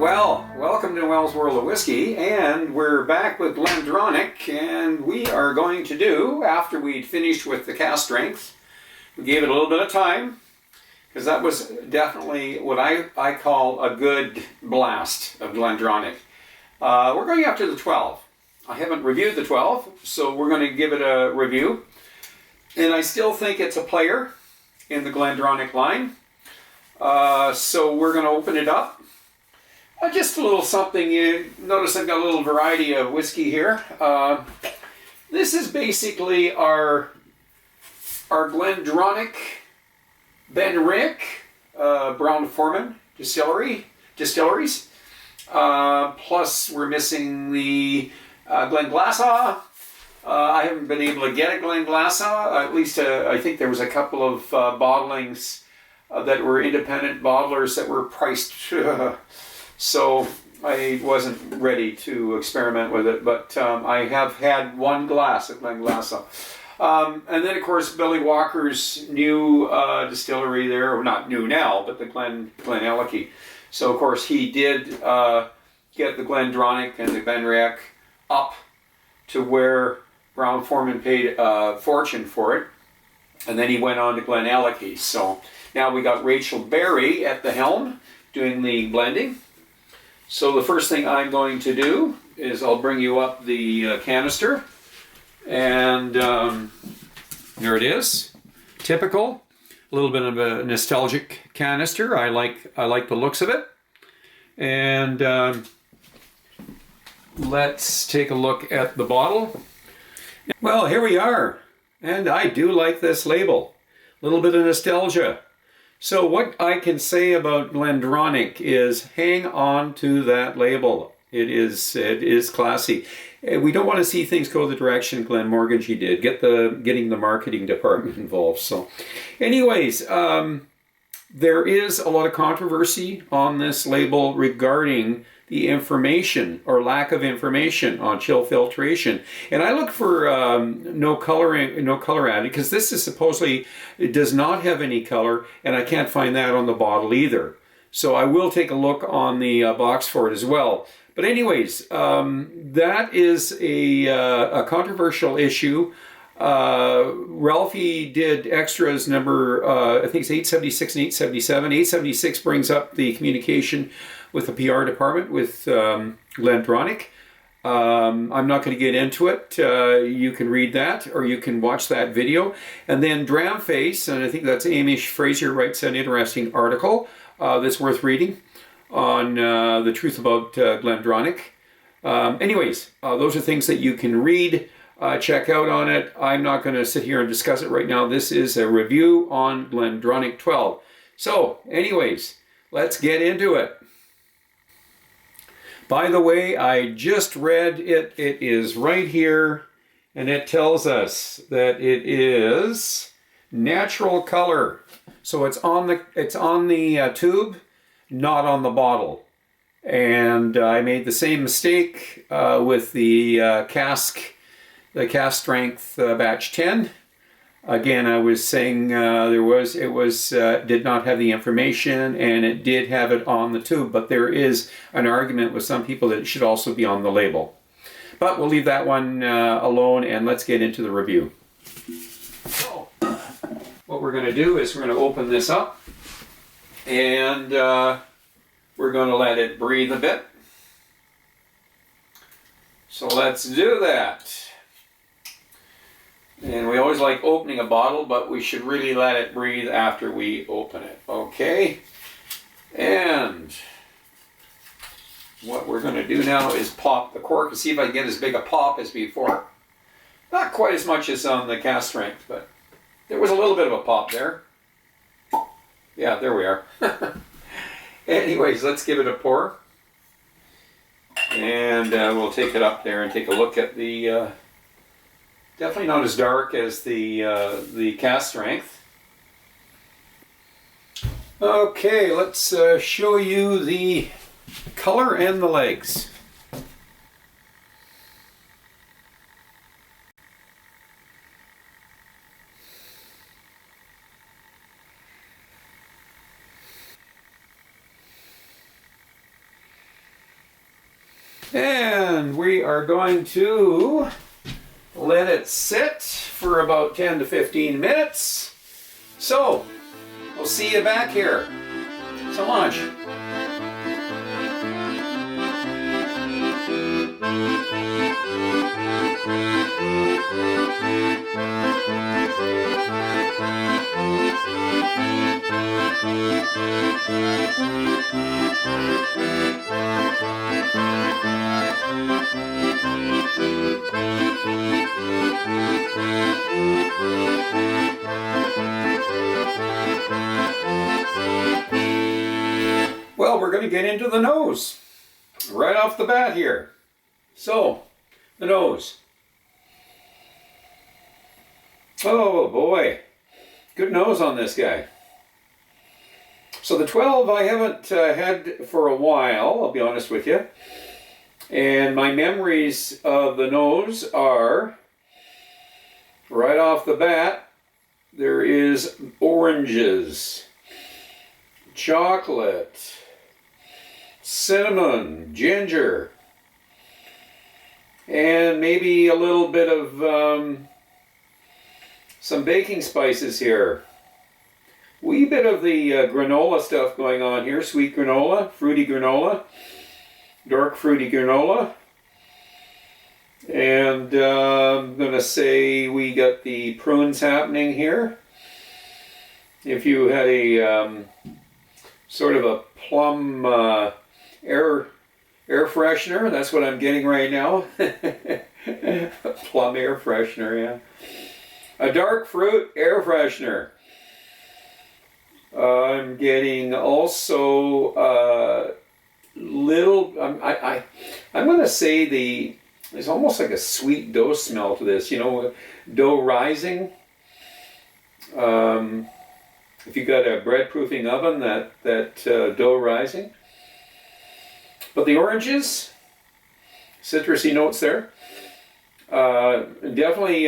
Well, welcome to Wells World of Whiskey, and we're back with GlenDronach, and we are going to do, after we'd finished with the Cask Strength, we gave it a little bit of time, because that was definitely what I call a good blast of GlenDronach. We're going up to the 12. I haven't reviewed the 12, so we're going to give it a review. And I still think it's a player in the GlenDronach line. So we're going to open it up. Just a little something. You notice I've got a little variety of whiskey here. This is basically our GlenDronach Benrick Brown-Forman distilleries. Plus we're missing the Glenglassaugh. I haven't been able to get a Glenglassaugh. At least I think there was a couple of bottlings that were independent bottlers that were priced. So I wasn't ready to experiment with it, but I have had one glass at Glenglassaugh. And then, of course, Billy Walker's new distillery there, or not new now, but the GlenEllicky. So, of course, he did get the GlenDronach and the Benrick up to where Brown-Forman paid a fortune for it. And then he went on to GlenEllicky. So now we got Rachel Berry at the helm doing the blending. So the first thing I'm going to do is I'll bring you up the canister, and there it is. Typical, a little bit of a nostalgic canister. I like the looks of it. And let's take a look at the bottle. Well, here we are, and I do like this label. A little bit of nostalgia. So what I can say about GlenDronach is hang on to that label. It is classy. We don't want to see things go the direction Glenmorangie did, getting the marketing department involved. So anyways, there is a lot of controversy on this label regarding the information or lack of information on chill filtration, and I look for no color added, because this is supposedly, it does not have any color, and I can't find that on the bottle either. So I will take a look on the box for it as well. But anyways, that is a controversial issue. Ralfy did extras number, I think it's 876 and 877. 876 brings up the communication with the PR department with GlenDronach. I'm not going to get into it. You can read that, or you can watch that video. And then DRAMFACE, and I think that's Hamish Frasier, writes an interesting article that's worth reading on the Truth About Glendronach. Anyways, those are things that you can read. Check out on it. I'm not going to sit here and discuss it right now. This is a review on GlenDronach 12. So, anyways, let's get into it. By the way, I just read it. It is right here, and it tells us that it is natural color. So it's on the tube, not on the bottle. And I made the same mistake with the Cask Strength batch 10. Again, I was saying it did not have the information, and it did have it on the tube, but there is an argument with some people that it should also be on the label. But we'll leave that one alone, and let's get into the review. So, what we're going to do is we're going to open this up, and we're going to let it breathe a bit. So let's do that. And we always like opening a bottle, but we should really let it breathe after we open it. Okay? And what we're going to do now is pop the cork and see if I can get as big a pop as before. Not quite as much as on the Cask Strength, but there was a little bit of a pop there. Yeah, there we are. Anyways, let's give it a pour. And we'll take it up there and take a look at the... definitely not as dark as the Cask Strength. Okay, let's show you the color and the legs. And we are going to let it sit for about 10 to 15 minutes. So, we'll see you back here. So much. Well, we're going to get into the nose right off the bat here. So, the nose. Oh boy, good nose on this guy. So the 12 I haven't had for a while, I'll be honest with you. And my memories of the nose are, right off the bat, there is oranges, chocolate, cinnamon, ginger, and maybe a little bit of some baking spices here. Wee bit of the granola stuff going on here. Sweet granola, fruity granola, dark fruity granola. And I'm going to say we got the prunes happening here. If you had a sort of a plum air freshener, that's what I'm getting right now. Plum air freshener, yeah. A dark fruit air freshener. I'm getting also little. I'm going to say there's almost like a sweet dough smell to this. You know, dough rising. If you got a bread proofing oven, that dough rising. But the oranges, citrusy notes there. Definitely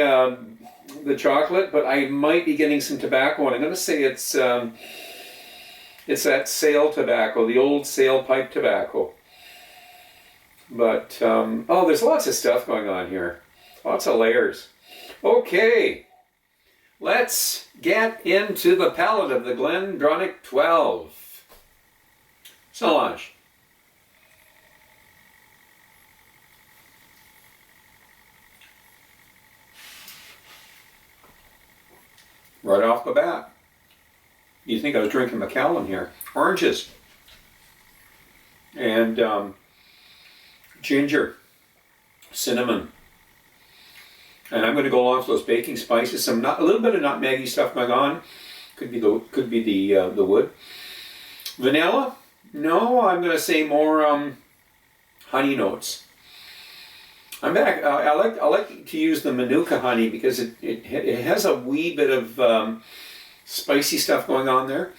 the chocolate, but I might be getting some tobacco, and I'm going to say it's that sail tobacco, the old sail pipe tobacco. But, oh, there's lots of stuff going on here. Lots of layers. Okay, let's get into the palate of the GlenDronach 12. Solange. Right off the bat, you think I was drinking Macallan here. Oranges and ginger, cinnamon, and I'm going to go along with those baking spices. A little bit of nutmeggy stuff going on. Could be the wood. Vanilla? No, I'm going to say more honey notes. I'm back. I like to use the Manuka honey because it has a wee bit of spicy stuff going on there.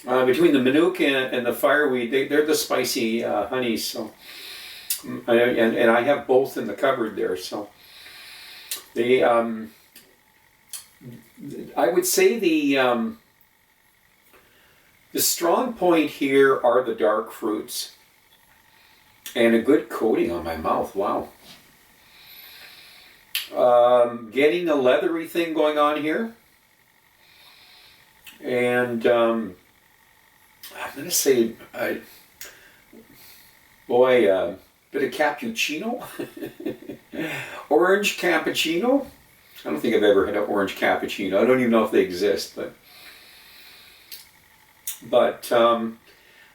Between the Manuka and the fireweed, they're the spicy honeys. So, and I have both in the cupboard there. So, I would say the strong point here are the dark fruits. And a good coating on my mouth, wow. Getting a leathery thing going on here. And I'm going to say, bit of cappuccino. Orange cappuccino. I don't think I've ever had an orange cappuccino. I don't even know if they exist, but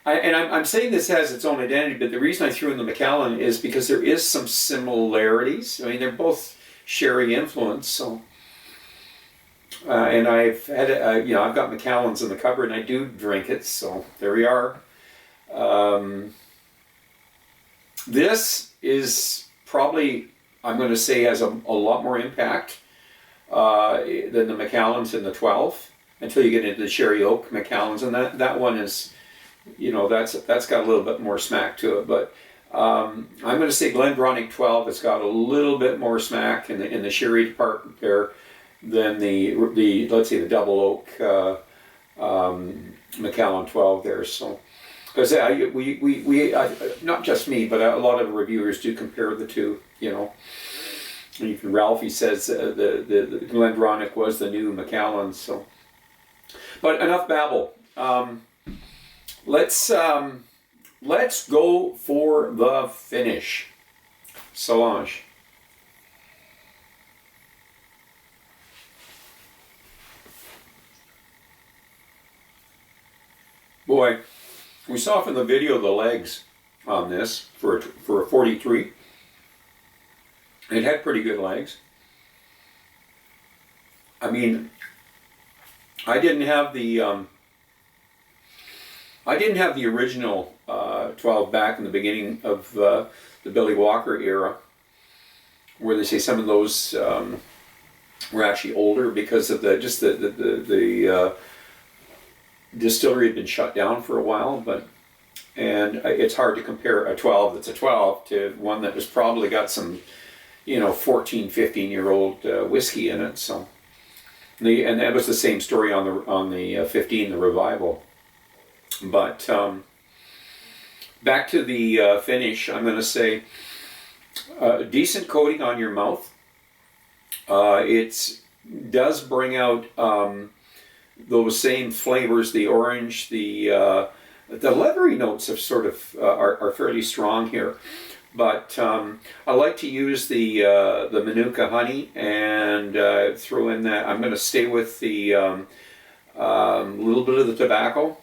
I'm saying this has its own identity, but the reason I threw in the Macallan is because there is some similarities. I mean, they're both sherry influenced, so. And I've had, I've got Macallans in the cupboard, and I do drink it, so there we are. This is probably, I'm going to say, has a lot more impact than the Macallans in the 12, until you get into the sherry oak Macallans, and that one is. That's got a little bit more smack to it, but I'm going to say GlenDronach 12. It's got a little bit more smack in the sherry department there than the let's say the double oak Macallan 12 there. So Because not just me, but a lot of reviewers do compare the two, you know. And even Ralfy says the GlenDronach was the new Macallan, so. But enough babble. Let's go for the finish. Solange. Boy, we saw from the video the legs on this for a 43. It had pretty good legs. I mean, I didn't have the original 12 back in the beginning of the Billy Walker era, where they say some of those were actually older because of the distillery had been shut down for a while, and it's hard to compare a 12 that's a 12 to one that has probably got some, 14, 15-year-old whiskey in it. So, and that was the same story on the 15, the Revival. But back to the finish, I'm going to say decent coating on your mouth. It does bring out those same flavors, the orange, the leathery notes of sort of are fairly strong here. But I like to use the Manuka honey and throw in that. I'm going to stay with the little bit of the tobacco,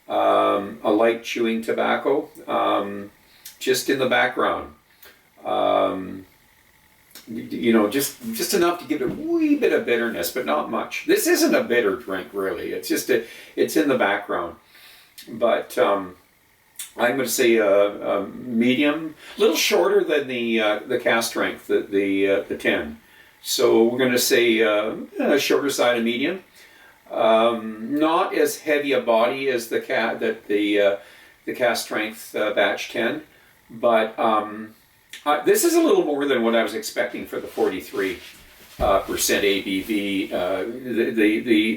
a light chewing tobacco, just in the background. Just enough to give it a wee bit of bitterness, but not much. This isn't a bitter drink, really. It's just it's in the background. But I'm going to say a medium, a little shorter than the Cask Strength, the 10. So we're going to say a shorter side of medium. Not as heavy a body as the Cask Strength batch 10, but this is a little more than what I was expecting for the 43% ABV.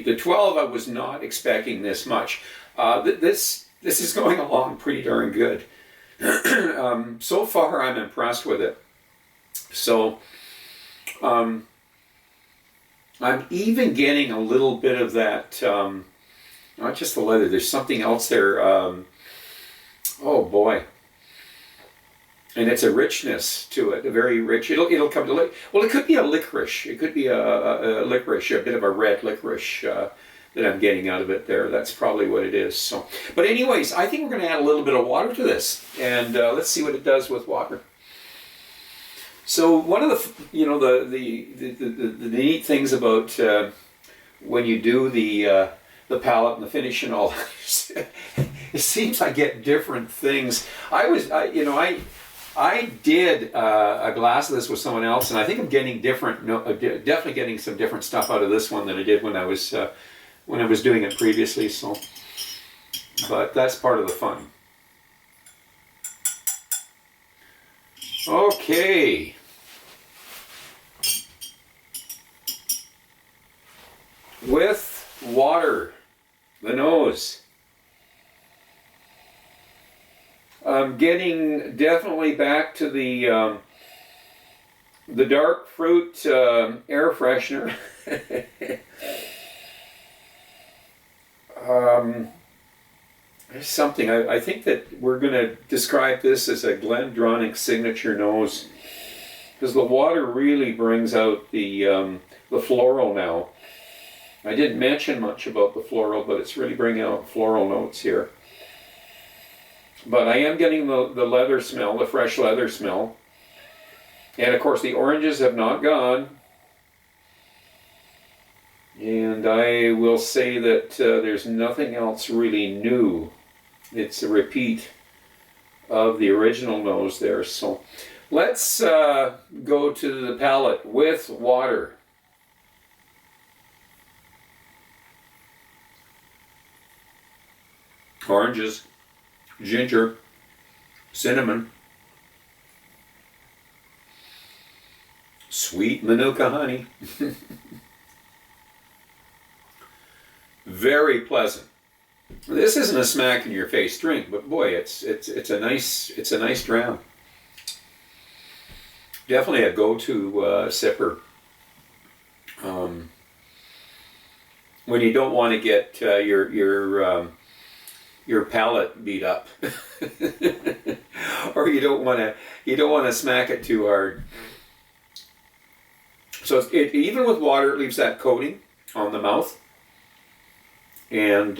The 12, I was not expecting this much. This is going along pretty darn good. So far, I'm impressed with it. So, I'm even getting a little bit of that, not just the leather, there's something else there. Oh boy. And it's a richness to it, a very rich, it'll come to, well, it could be a licorice. It could be a licorice, a bit of a red licorice that I'm getting out of it there. That's probably what it is. So, but anyways, I think we're going to add a little bit of water to this, and let's see what it does with water. So one of the neat things about when you do the palate and the finish and all, it seems I get different things. I did a glass of this with someone else, and I think I'm getting definitely getting some different stuff out of this one than I did when I was doing it previously. So, but that's part of the fun. Okay. With water, the nose. I'm getting definitely back to the dark fruit air freshener. There's something, I think that we're going to describe this as a GlenDronach signature nose, because the water really brings out the floral now. I didn't mention much about the floral, but it's really bringing out floral notes here. But I am getting the leather smell, the fresh leather smell. And of course the oranges have not gone. And I will say that there's nothing else really new. It's a repeat of the original nose there. So let's go to the palate with water. Oranges, ginger, cinnamon, sweet Manuka honey. Very pleasant. This isn't a smack in your face drink, but boy, it's a nice dram. Definitely a go-to sipper. When you don't want to get your palate beat up, or you don't want to smack it too hard. So even with water, it leaves that coating on the mouth, and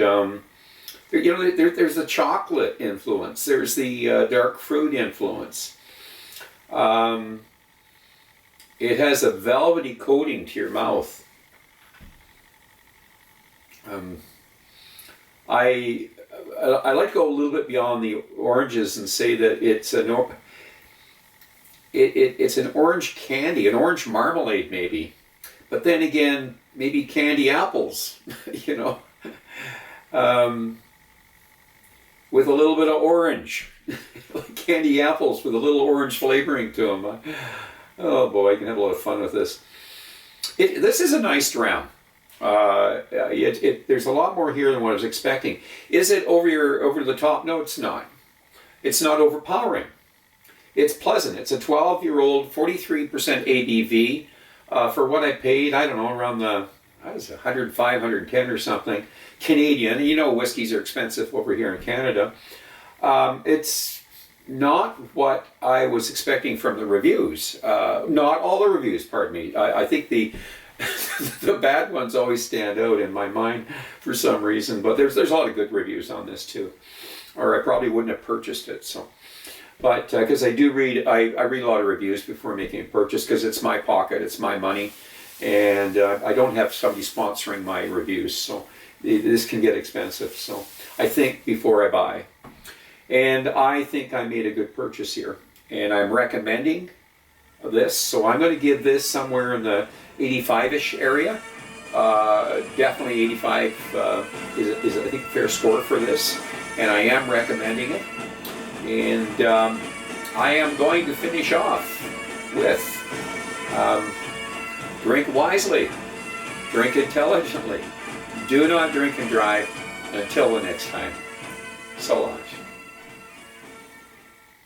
there's the chocolate influence. There's the dark fruit influence. It has a velvety coating to your mouth. I like to go a little bit beyond the oranges and say that it's it's an orange candy, an orange marmalade maybe, but then again maybe candy apples, with a little bit of orange, like candy apples with a little orange flavoring to them. Oh boy, you can have a lot of fun with this. This is a nice dram. There's a lot more here than what I was expecting. Is it over the top? No, it's not. It's not overpowering. It's pleasant. It's a 12-year-old, 43% ABV. For what I paid, I don't know, around the 105, 110 or something Canadian. You know, whiskeys are expensive over here in Canada. It's not what I was expecting from the reviews. Not all the reviews, pardon me. I think the bad ones always stand out in my mind for some reason, but there's a lot of good reviews on this too, or I probably wouldn't have purchased it. So, but because I read a lot of reviews before making a purchase, because it's my pocket, it's my money, and I don't have somebody sponsoring my reviews, so this can get expensive. So I think before I buy. And I think I made a good purchase here. And I'm recommending this. So I'm going to give this somewhere in the 85-ish area. Definitely 85 is I think a fair score for this. And I am recommending it. And I am going to finish off with drink wisely. Drink intelligently. Do not drink and drive. Until the next time. So long.